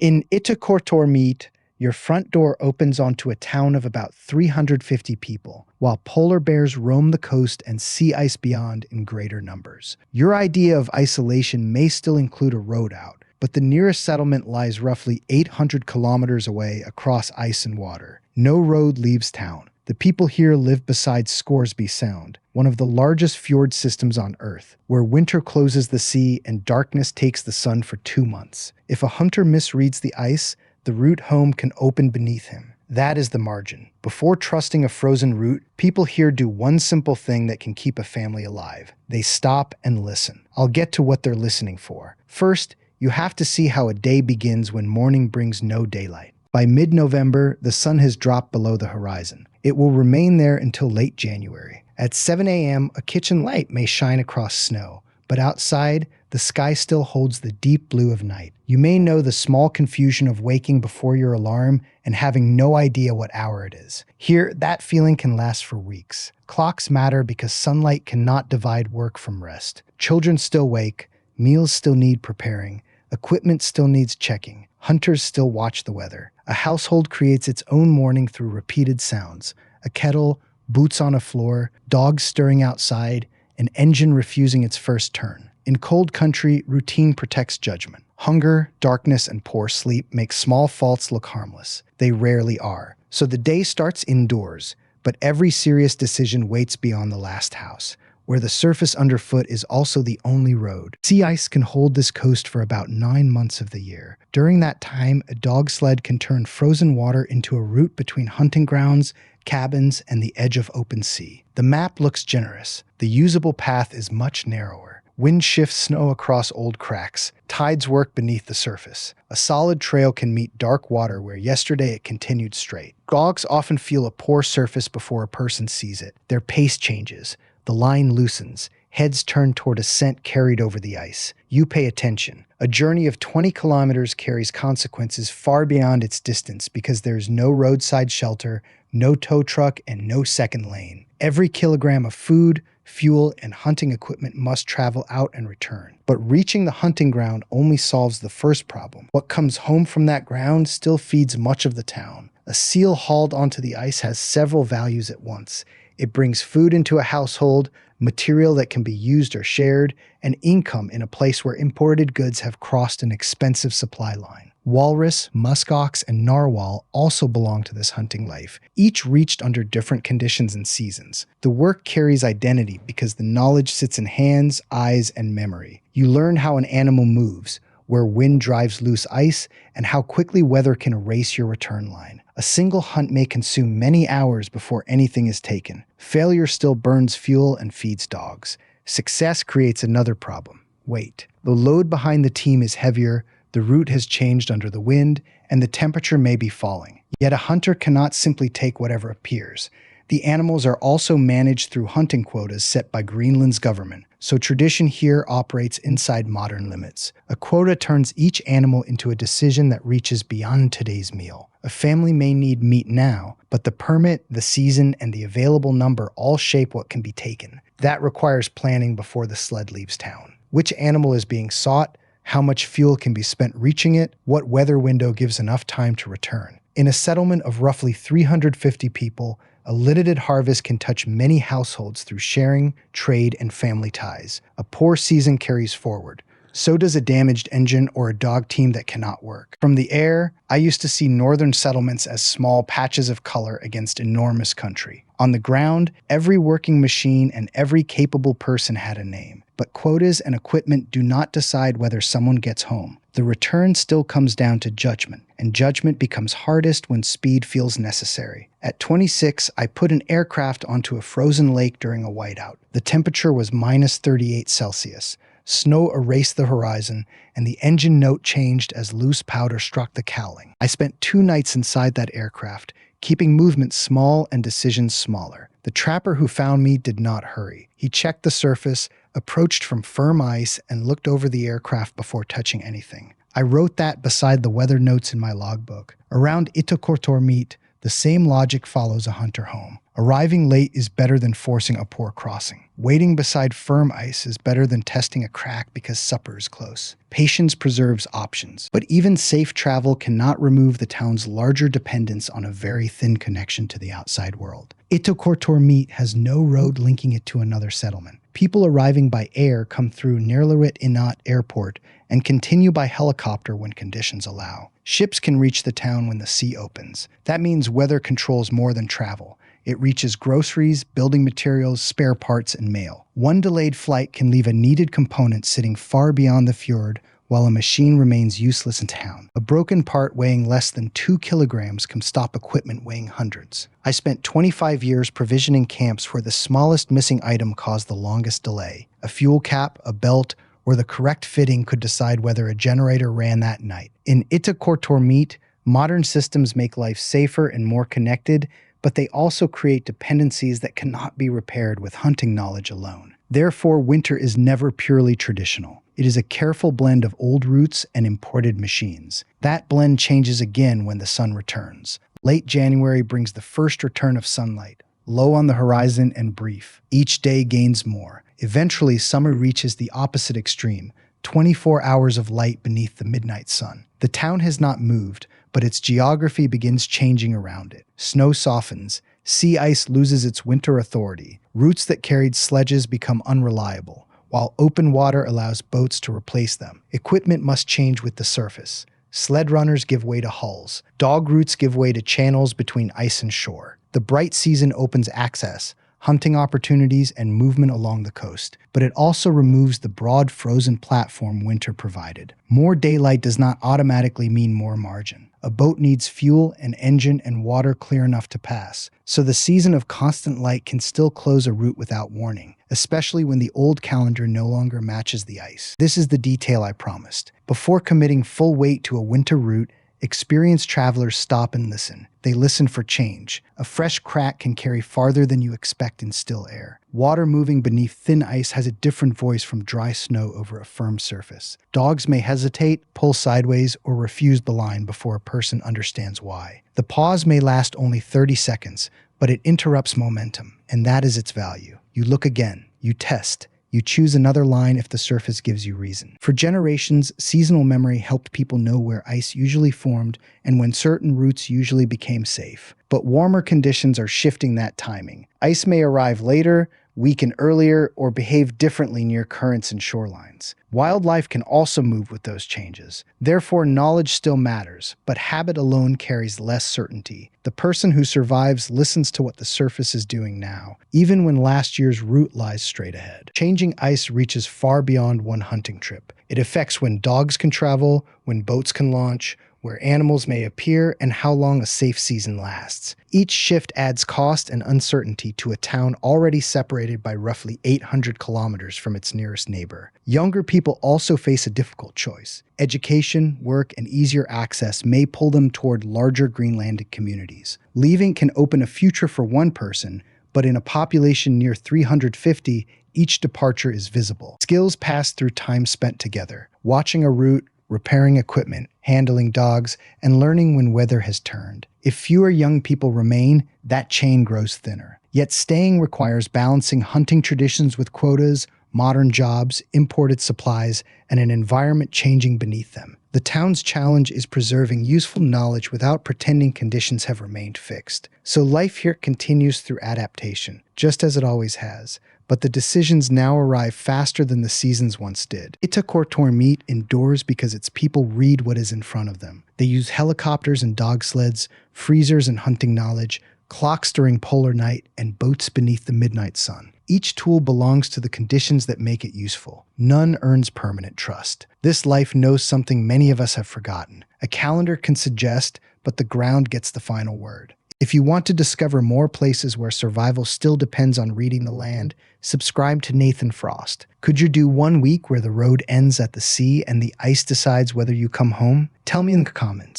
In Ittoqqortoormiit, your front door opens onto a town of about 350 people, while polar bears roam the coast and sea ice beyond in greater numbers. Your idea of isolation may still include a road out, but the nearest settlement lies roughly 800 kilometers away across ice and water. No road leaves town. The people here live beside Scoresby Sound, one of the largest fjord systems on Earth, where winter closes the sea and darkness takes the sun for 2 months. If a hunter misreads the ice, the route home can open beneath him. That is the margin. Before trusting a frozen route, people here do one simple thing that can keep a family alive. They stop and listen. I'll get to what they're listening for. First, you have to see how a day begins when morning brings no daylight. By mid-November, the sun has dropped below the horizon. It will remain there until late January. At 7 a.m., a kitchen light may shine across snow, but outside, the sky still holds the deep blue of night. You may know the small confusion of waking before your alarm and having no idea what hour it is. Here, that feeling can last for weeks. Clocks matter because sunlight cannot divide work from rest. Children still wake, meals still need preparing, equipment still needs checking, hunters still watch the weather. A household creates its own morning through repeated sounds. A kettle, boots on a floor, dogs stirring outside, an engine refusing its first turn. In cold country, routine protects judgment. Hunger, darkness, and poor sleep make small faults look harmless. They rarely are. So the day starts indoors, but every serious decision waits beyond the last house, where the surface underfoot is also the only road. Sea ice can hold this coast for about 9 months of the year. During that time, a dog sled can turn frozen water into a route between hunting grounds, cabins, and the edge of open sea. The map looks generous. The usable path is much narrower. Wind shifts snow across old cracks. Tides work beneath the surface. A solid trail can meet dark water where yesterday it continued straight. Dogs often feel a poor surface before a person sees it. Their pace changes. The line loosens. Heads turn toward a scent carried over the ice. You pay attention. A journey of 20 kilometers carries consequences far beyond its distance because there's no roadside shelter, no tow truck, and no second lane. Every kilogram of food, fuel, and hunting equipment must travel out and return. But reaching the hunting ground only solves the first problem. What comes home from that ground still feeds much of the town. A seal hauled onto the ice has several values at once. It brings food into a household, material that can be used or shared, and income in a place where imported goods have crossed an expensive supply line. Walrus, muskox, and narwhal also belong to this hunting life, each reached under different conditions and seasons. The work carries identity because the knowledge sits in hands, eyes, and memory. You learn how an animal moves, where wind drives loose ice, and how quickly weather can erase your return line. A single hunt may consume many hours before anything is taken. Failure still burns fuel and feeds dogs. Success creates another problem: weight. The load behind the team is heavier, the route has changed under the wind, and the temperature may be falling. Yet a hunter cannot simply take whatever appears. The animals are also managed through hunting quotas set by Greenland's government, so tradition here operates inside modern limits. A quota turns each animal into a decision that reaches beyond today's meal. A family may need meat now, but the permit, the season, and the available number all shape what can be taken. That requires planning before the sled leaves town. Which animal is being sought? How much fuel can be spent reaching it? What weather window gives enough time to return? In a settlement of roughly 350 people, a limited harvest can touch many households through sharing, trade, and family ties. A poor season carries forward. So does a damaged engine or a dog team that cannot work. From the air, I used to see northern settlements as small patches of color against enormous country. On the ground, every working machine and every capable person had a name. But quotas and equipment do not decide whether someone gets home. The return still comes down to judgment, and judgment becomes hardest when speed feels necessary. At 26, I put an aircraft onto a frozen lake during a whiteout. The temperature was minus 38 Celsius. Snow erased the horizon, and the engine note changed as loose powder struck the cowling. I spent 2 nights inside that aircraft, keeping movement small and decisions smaller. The trapper who found me did not hurry. He checked the surface, approached from firm ice, and looked over the aircraft before touching anything. I wrote that beside the weather notes in my logbook. Around Ittoqqortoormiit, the same logic follows a hunter home. Arriving late is better than forcing a poor crossing. Waiting beside firm ice is better than testing a crack because supper is close. Patience preserves options, but even safe travel cannot remove the town's larger dependence on a very thin connection to the outside world. Ittoqqortoormiit has no road linking it to another settlement. People arriving by air come through Nirlawit Inat Airport and continue by helicopter when conditions allow. Ships can reach the town when the sea opens. That means weather controls more than travel. It reaches groceries, building materials, spare parts, and mail. One delayed flight can leave a needed component sitting far beyond the fjord, while a machine remains useless in town. A broken part weighing less than 2 kilograms can stop equipment weighing hundreds. I spent 25 years provisioning camps where the smallest missing item caused the longest delay. A fuel cap, a belt, or the correct fitting could decide whether a generator ran that night. In Ittoqqortoormiit, modern systems make life safer and more connected, but they also create dependencies that cannot be repaired with hunting knowledge alone. Therefore, winter is never purely traditional. It is a careful blend of old roots and imported machines. That blend changes again when the sun returns. Late January brings the first return of sunlight, low on the horizon and brief. Each day gains more. Eventually, summer reaches the opposite extreme, 24 hours of light beneath the midnight sun. The town has not moved, but its geography begins changing around it. Snow softens, sea ice loses its winter authority, routes that carried sledges become unreliable, while open water allows boats to replace them. Equipment must change with the surface. Sled runners give way to hulls. Dog routes give way to channels between ice and shore. The bright season opens access, hunting opportunities, and movement along the coast, but it also removes the broad frozen platform winter provided. More daylight does not automatically mean more margin. A boat needs fuel, an engine, and water clear enough to pass, so the season of constant light can still close a route without warning, especially when the old calendar no longer matches the ice. This is the detail I promised. Before committing full weight to a winter route, experienced travelers stop and listen. They listen for change. A fresh crack can carry farther than you expect in still air. Water moving beneath thin ice has a different voice from dry snow over a firm surface. Dogs may hesitate, pull sideways, or refuse the line before a person understands why. The pause may last only 30 seconds, but it interrupts momentum, and that is its value. You look again. You test. You choose another line if the surface gives you reason. For generations, seasonal memory helped people know where ice usually formed and when certain routes usually became safe. But warmer conditions are shifting that timing. Ice may arrive later, weaken earlier, or behave differently near currents and shorelines. Wildlife can also move with those changes. Therefore, knowledge still matters, but habit alone carries less certainty. The person who survives listens to what the surface is doing now, even when last year's route lies straight ahead. Changing ice reaches far beyond one hunting trip. It affects when dogs can travel, when boats can launch, where animals may appear, and how long a safe season lasts. Each shift adds cost and uncertainty to a town already separated by roughly 800 kilometers from its nearest neighbor. Younger people also face a difficult choice. Education, work, and easier access may pull them toward larger Greenlandic communities. Leaving can open a future for one person, but in a population near 350, each departure is visible. Skills pass through time spent together, watching a route, repairing equipment, handling dogs, and learning when weather has turned. If fewer young people remain, that chain grows thinner. Yet staying requires balancing hunting traditions with quotas, modern jobs, imported supplies, and an environment changing beneath them. The town's challenge is preserving useful knowledge without pretending conditions have remained fixed. So life here continues through adaptation, just as it always has. But the decisions now arrive faster than the seasons once did. Ittoqqortoormiit endures because its people read what is in front of them. They use helicopters and dog sleds, freezers and hunting knowledge, clocks during polar night, and boats beneath the midnight sun. Each tool belongs to the conditions that make it useful. None earns permanent trust. This life knows something many of us have forgotten. A calendar can suggest, but the ground gets the final word. If you want to discover more places where survival still depends on reading the land, subscribe to Nathan Frost. Could you do 1 week where the road ends at the sea and the ice decides whether you come home? Tell me in the comments.